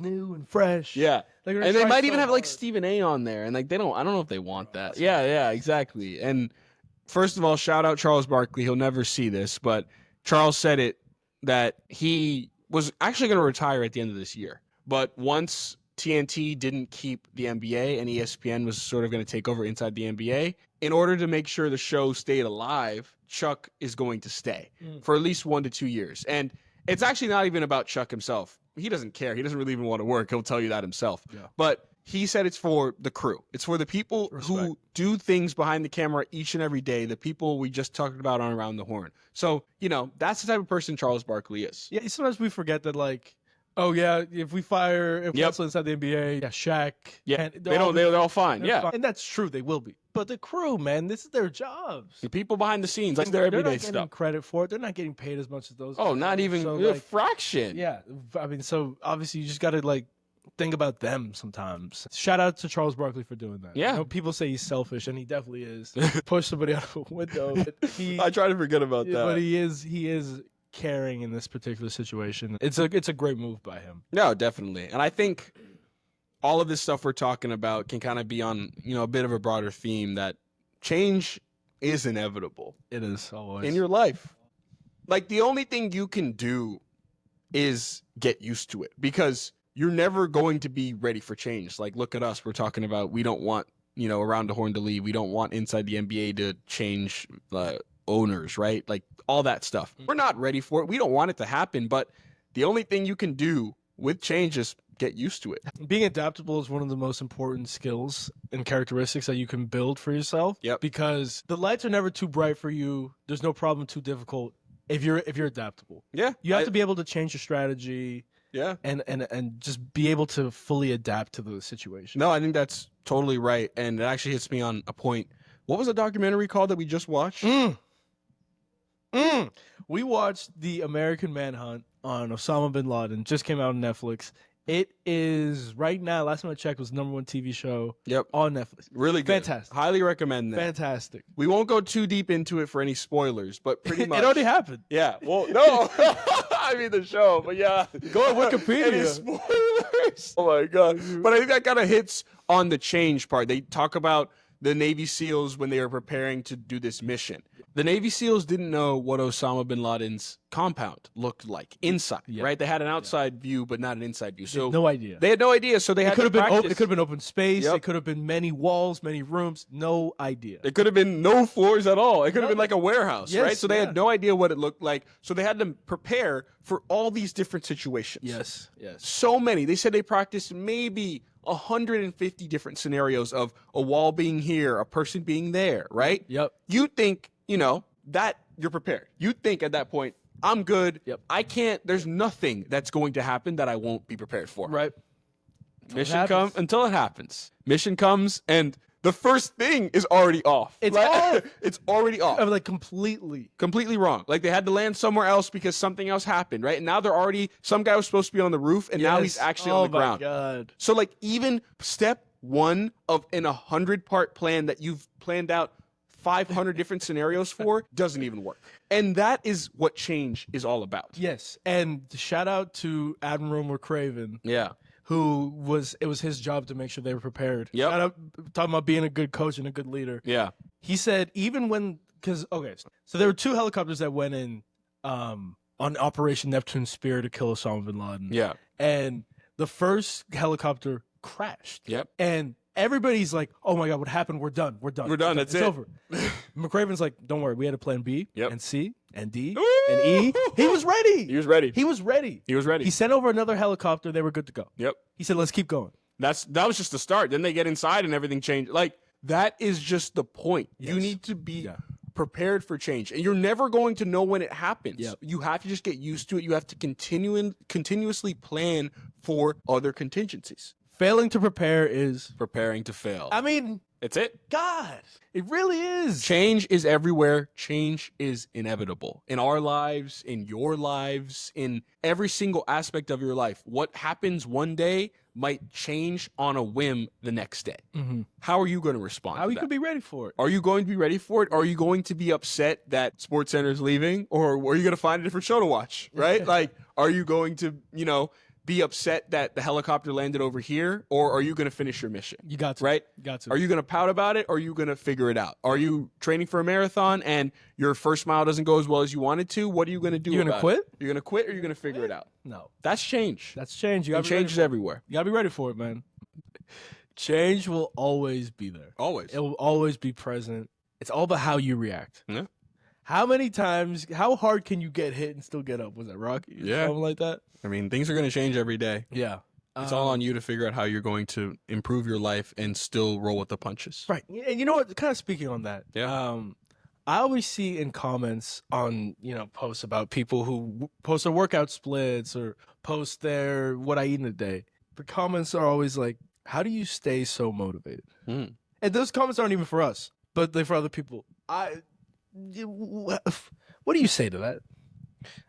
new and fresh. Yeah. Like, And they might even have like Stephen A on there, and like I don't know if they want that. Yeah, exactly. And first of all, shout out Charles Barkley. He'll never see this, but Charles said it that he was actually going to retire at the end of this year. But once TNT didn't keep the NBA and ESPN was sort of going to take over inside the NBA, in order to make sure the show stayed alive, Chuck is going to stay for at least 1 to 2 years. And it's actually not even about Chuck himself. He doesn't care. He doesn't really even want to work. He'll tell you that himself. Yeah. But he said it's for the crew. It's for the people who do things behind the camera each and every day, the people we just talked about on Around the Horn. So, that's the type of person Charles Barkley is. Yeah, sometimes we forget that, like, oh, yeah, if we cancel inside the NBA, Shaq. Yeah, they're all fine. Yeah. Fine. And that's true, they will be. But the crew, man, this is their jobs. The people behind the scenes, like their everyday stuff. They're not getting credit for it. They're not getting paid as much as those guys. Not even a fraction. Yeah, I mean, so obviously you just got to, like, think about them sometimes. Shout out to Charles Barkley for doing that. Yeah. People say he's selfish, and he definitely is. Push somebody out of a window. I try to forget about that. But he is caring in this particular situation. It's a great move by him. No, definitely. And I think all of this stuff we're talking about can kind of be on, a bit of a broader theme that change is inevitable. It is always. In your life. Like, the only thing you can do is get used to it, because you're never going to be ready for change. Like, look at us. We're talking about, we don't want, Around the Horn to leave. We don't want inside the NBA to change owners, right? Like, all that stuff. We're not ready for it. We don't want it to happen, but the only thing you can do with change is get used to it. Being adaptable is one of the most important skills and characteristics that you can build for yourself. Yep. Because the lights are never too bright for you. There's no problem too difficult if you're adaptable. Yeah. You have to be able to change your strategy. Yeah. And just be able to fully adapt to the situation. No, I think that's totally right. And it actually hits me on a point. What was the documentary called that we just watched? We watched The American Manhunt on Osama bin Laden. Just came out on Netflix. It is, right now, last time I checked, was the #1 TV show on Netflix. Really good. Fantastic. Highly recommend that. Fantastic. We won't go too deep into it for any spoilers, but pretty much. It already happened. Yeah. Well, no. I mean the show, but yeah. Go on Wikipedia. Any spoilers. Oh, my God. But I think that kind of hits on the change part. They talk about the Navy SEALs when they were preparing to do this mission. The Navy SEALs didn't know what Osama bin Laden's compound looked like inside, right? They had an outside view, but not an inside view. So no idea. They had no idea. So they had to practice. It could have been open space. It could have been many walls, many rooms. No idea. It could have been no floors at all. It could have been like a warehouse, right? So they had no idea what it looked like. So they had to prepare for all these different situations. Yes. So many. They said they practiced maybe 150 different scenarios of a wall being here, a person being there, right? Yep. You think, that you're prepared. You think at that point, I'm good. Yep. There's nothing that's going to happen that I won't be prepared for. Right. Mission comes until it happens. Mission comes and the first thing is already off. It's off. It's already off. I mean, like completely wrong. Like they had to land somewhere else because something else happened, right? And now some guy was supposed to be on the roof and now he's actually on the ground. Oh my God. So like even step 1 of an 100-part plan that you've planned out 500 different scenarios for doesn't even work. And that is what change is all about. Yes. And shout out to Admiral McCraven. Yeah. It was his job to make sure they were prepared. Yep. Shout out, talking about being a good coach and a good leader. Yeah. He said so there were 2 helicopters that went in on Operation Neptune Spear to kill Osama bin Laden. Yeah. And the first helicopter crashed. Yep. And everybody's like, oh my God, what happened? We're done. That's it's over. McCraven's like, don't worry. We had a plan B and C and D and E. He was ready. He was ready. He sent over another helicopter. They were good to go. Yep. He said, let's keep going. That was just the start. Then they get inside and everything changed. Like, that is just the point. Yes. You need to be prepared for change. And you're never going to know when it happens. Yep. You have to just get used to it. You have to continuously plan for other contingencies. Failing to prepare is preparing to fail. I mean, it's it. God, it really is. Change is everywhere. Change is inevitable. In our lives, in your lives, in every single aspect of your life. What happens one day might change on a whim the next day. Mm-hmm. How are you going to respond to that? How are you going to be ready for it? Are you going to be ready for it? Are you going to be upset that SportsCenter is leaving? Or are you going to find a different show to watch, right? Like, are you going to, be upset that the helicopter landed over here, or are you going to finish your mission? You got to. Right? You got to. Are you going to pout about it, or are you going to figure it out? Are you training for a marathon and your first mile doesn't go as well as you wanted to? What are you going to do? You gonna quit? You're going to quit, or you're going to figure it out? No. That's change. That's change. You And gotta be ready change is for it. everywhere. You gotta be ready for it, man. Change will always be there. Always. It will always be present. It's all about how you react. Yeah. How many times, how hard can you get hit and still get up? Was that Rocky? Yeah. Something like that? I mean, things are going to change every day. Yeah. It's all on you to figure out how you're going to improve your life and still roll with the punches. Right. And you know what? Kind of speaking on that. Yeah. I always see in comments on, posts about people who post their workout splits or post their what I eat in a day. The comments are always like, how do you stay so motivated? Mm. And those comments aren't even for us, but they're for other people. What do you say to that?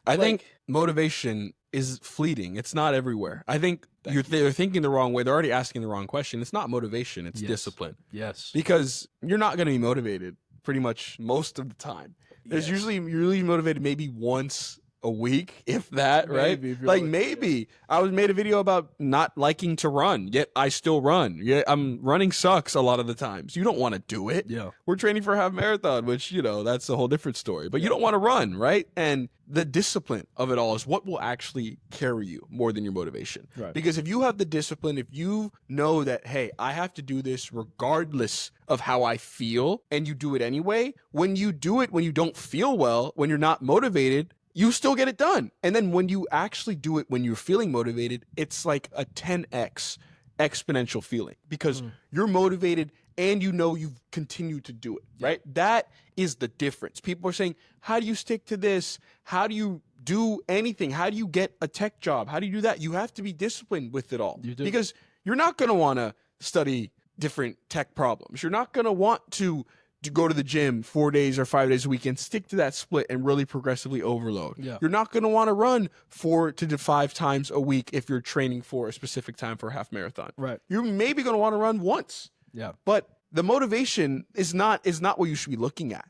I think motivation is fleeting. It's not everywhere. I think they're thinking the wrong way. They're already asking the wrong question. It's not motivation. It's discipline. Yes. Because you're not going to be motivated pretty much most of the time. You're usually motivated maybe once a week, if that, right? Maybe. I made a video about not liking to run, yet I still run. Yeah, running sucks a lot of the times. You don't want to do it. Yeah. We're training for a half marathon, which, that's a whole different story. But you don't want to run, right? And the discipline of it all is what will actually carry you more than your motivation. Right. Because if you have the discipline, if you know that, hey, I have to do this regardless of how I feel, and you do it anyway, when you do it when you don't feel well, when you're not motivated, you still get it done. And then when you actually do it when you're feeling motivated, it's like a 10x exponential feeling because you're motivated and you've continued to do it, right? That is the difference. People are saying, how do you stick to this? How do you do anything? How do you get a tech job? How do you do that? You have to be disciplined with it all because you're not going to want to study different tech problems. You're not going to want to go to the gym 4 days or 5 days a week and stick to that split and really progressively overload. Yeah. You're not going to want to run 4 to 5 times a week if you're training for a specific time for a half marathon. Right. You're maybe going to want to run once. Yeah. But the motivation is not what you should be looking at,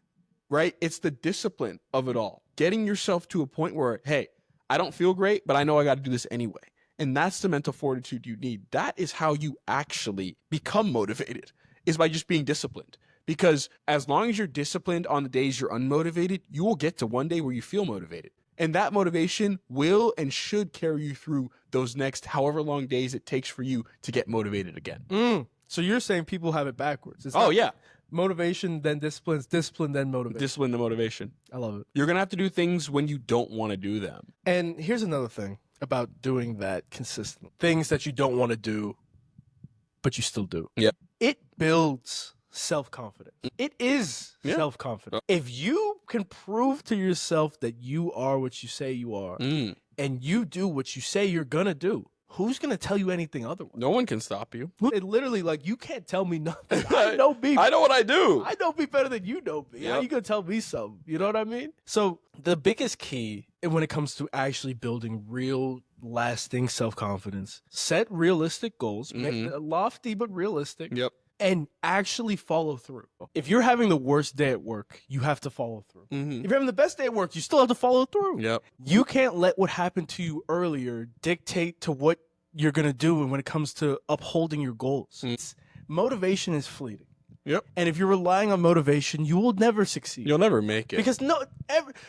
right? It's the discipline of it all. Getting yourself to a point where, hey, I don't feel great, but I know I got to do this anyway. And that's the mental fortitude you need. That is how you actually become motivated, is by just being disciplined. Because as long as you're disciplined on the days you're unmotivated, you will get to one day where you feel motivated. And that motivation will and should carry you through those next however long days it takes for you to get motivated again. So you're saying people have it backwards. It's Yeah. Motivation, then discipline, discipline, then motivation. Discipline to motivation. I love it. You're going to have to do things when you don't want to do them. And here's another thing about doing that consistently. Things that you don't want to do, but you still do. Yeah. It builds self-confidence. It is self-confidence. If you can prove to yourself that you are what you say you are, and you do what you say you're going to do, who's going to tell you anything otherwise? No one can stop you. It literally, you can't tell me nothing. I know me. I know what I do. I know me better than you know me. How you going to tell me something? You know what I mean? So the biggest key when it comes to actually building real, lasting self-confidence, set realistic goals, make lofty but realistic. Yep. And actually follow through. If you're having the worst day at work, you have to follow through. If you're having the best day at work, you still have to follow through. Yep. You can't let what happened to you earlier dictate to what you're going to do when it comes to upholding your goals. Motivation is fleeting. Yep. And if you're relying on motivation, you will never succeed. You'll never make it. Because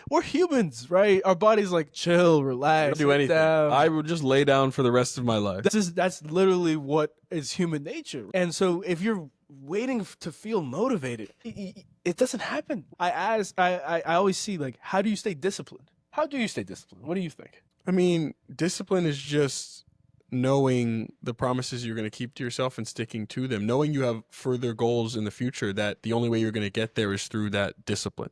we're humans, right? Our body's like, chill, relax, do anything. down. I would just lay down for the rest of my life. That's literally what is human nature. And so if you're waiting to feel motivated, it doesn't happen. I always see, how do you stay disciplined? How do you stay disciplined? What do you think? I mean, discipline is just knowing the promises you're going to keep to yourself and sticking to them, knowing you have further goals in the future, that the only way you're going to get there is through that discipline.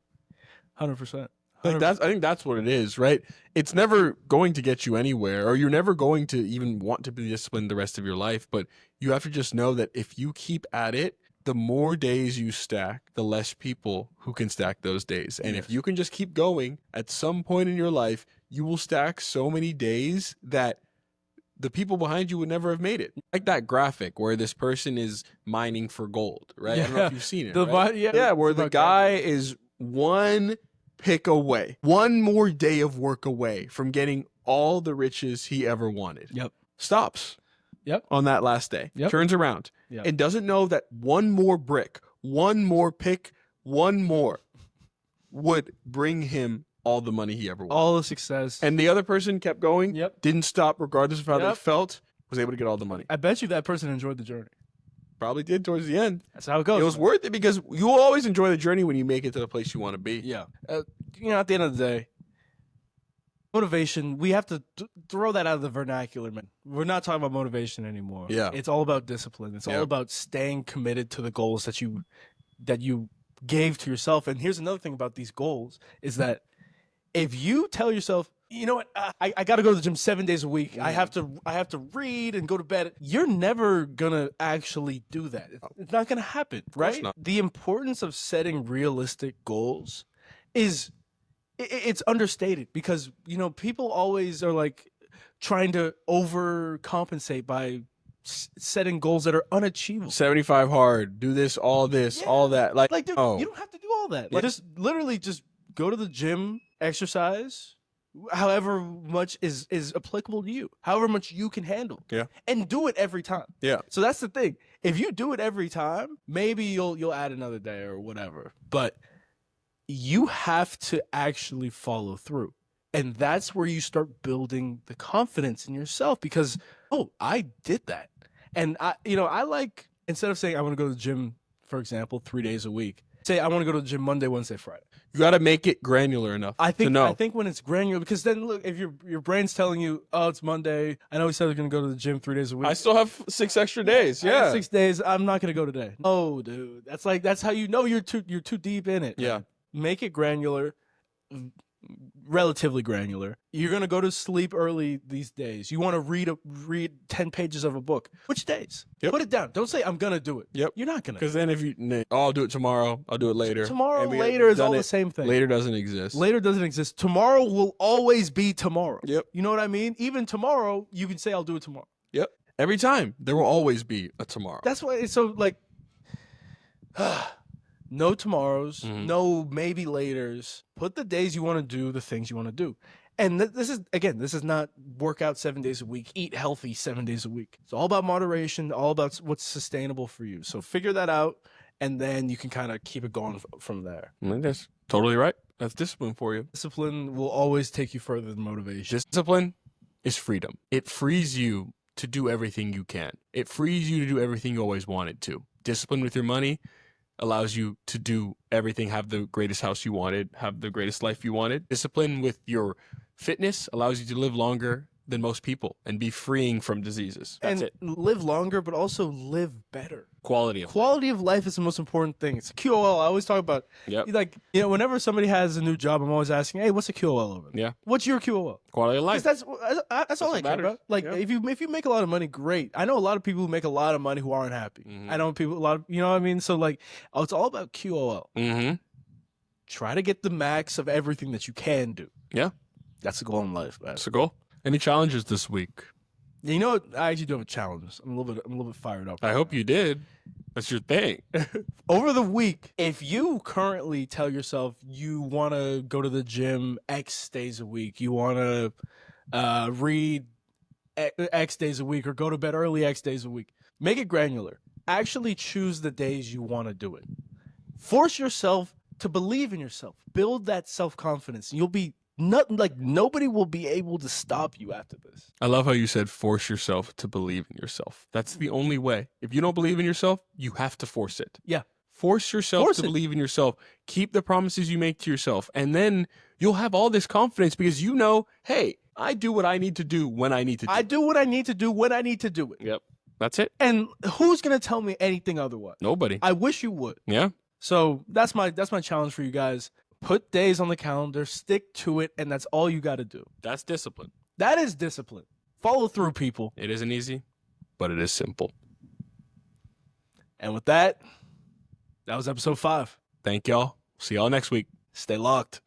100%. I think that's what it is, right? It's never going to get you anywhere, or you're never going to even want to be disciplined the rest of your life. But you have to just know that if you keep at it, the more days you stack, the less people who can stack those days. And if you can just keep going, at some point in your life, you will stack so many days that the people behind you would never have made it. Like that graphic where this person is mining for gold, right? I don't know if you've seen it. Right? Where the guy is one pick away, one more day of work away from getting all the riches he ever wanted. Yep. Stops. Yep. On that last day. Yep. Turns around. Yep. And doesn't know that one more brick, one more pick, one more would bring him all the money he ever wanted. All the success. And the other person kept going. Yep. Didn't stop regardless of how they Yep. felt. Was able to get all the money. I bet you that person enjoyed the journey. Probably did towards the end. That's how it goes. It was worth it because you will always enjoy the journey when you make it to the place you want to be. Yeah. At the end of the day, motivation, we have to throw that out of the vernacular, man. We're not talking about motivation anymore. Yeah. It's all about discipline. It's all about staying committed to the goals that you gave to yourself. And here's another thing about these goals is that if you tell yourself, you know what, I got to go to the gym 7 days a week. I have to read and go to bed. You're never gonna actually do that. It's not gonna happen, right? not. The importance of setting realistic goals is it's understated because people always are like trying to overcompensate by setting goals that are unachievable. 75 hard, do this, all that. Like Dude, you don't have to do all that. Like, just literally just go to the gym, exercise, however much is applicable to you, however much you can handle. Yeah. And do it every time. Yeah. So that's the thing. If you do it every time, maybe you'll add another day or whatever. But you have to actually follow through. And that's where you start building the confidence in yourself because, I did that. And I like, instead of saying I want to go to the gym, for example, 3 days a week, say I want to go to the gym Monday, Wednesday, Friday. You got to make it granular enough to know. I think when it's granular, because then look, if your brain's telling you, oh, it's Monday, I know we said we're going to go to the gym 3 days a week. I still have 6 extra days. I got Yeah. 6 days. I'm not going to go today. Oh, dude. That's how you know you're too deep in it. Yeah. Make it granular, relatively granular. You're going to go to sleep early these days. You want to read 10 pages of a book. Which days? Yep. Put it down. Don't say I'm going to do it. Yep. You're not going to. Because then if I'll do it tomorrow, I'll do it later. Tomorrow, And we later is done all the it. same thing. Later doesn't exist. Later doesn't exist. Tomorrow will always be tomorrow. Yep. You know what I mean? Even tomorrow, you can say I'll do it tomorrow. Yep. Every time. There will always be a tomorrow. That's why it's so like no tomorrows, no maybe laters. Put the days you want to do the things you want to do. And this is not work out 7 days a week, eat healthy 7 days a week. It's all about moderation, all about what's sustainable for you. So figure that out, and then you can kind of keep it going from there. That's totally right. That's discipline for you. Discipline will always take you further than motivation. Discipline is freedom. It frees you to do everything you can. It frees you to do everything you always wanted to. Discipline with your money allows you to do everything, have the greatest house you wanted, have the greatest life you wanted. Discipline with your fitness allows you to live longer than most people and be freeing from diseases. That's it. Live longer, but also live better. Quality of life is the most important thing. It's QOL. I always talk about. Yep. Like, whenever somebody has a new job, I'm always asking, "Hey, what's a QOL over there? Yeah. What's your QOL?" Quality of life. That's all I care matters. about. Like, Yeah. if you make a lot of money, great. I know a lot of people who make a lot of money who aren't happy. I know a lot of, you know what I mean. So like, it's all about QOL. Mm-hmm. Try to get the max of everything that you can do. Yeah. That's the goal in life, man. That's the goal. Any challenges this week? You know what? I actually do have a challenge. I'm a little bit fired up. I hope you did. That's your thing. Over the week, if you currently tell yourself you want to go to the gym X days a week, you want to read X days a week, or go to bed early X days a week, make it granular. Actually choose the days you want to do it. Force yourself to believe in yourself. Build that self-confidence. You'll be nobody will be able to stop you after this. I love how you said force yourself to believe in yourself. That's the only way. If you don't believe in yourself, you have to force it. Yeah. Force yourself to believe in yourself. Keep the promises you make to yourself. And then you'll have all this confidence because you know, hey, I do what I need to do when I need to do it. I do what I need to do when I need to do it. Yep. That's it. And who's going to tell me anything otherwise? Nobody. I wish you would. Yeah. So that's my challenge for you guys. Put days on the calendar, stick to it, and that's all you got to do. That's discipline. That is discipline. Follow through, people. It isn't easy, but it is simple. And with that, that was episode 5. Thank y'all. See y'all next week. Stay locked.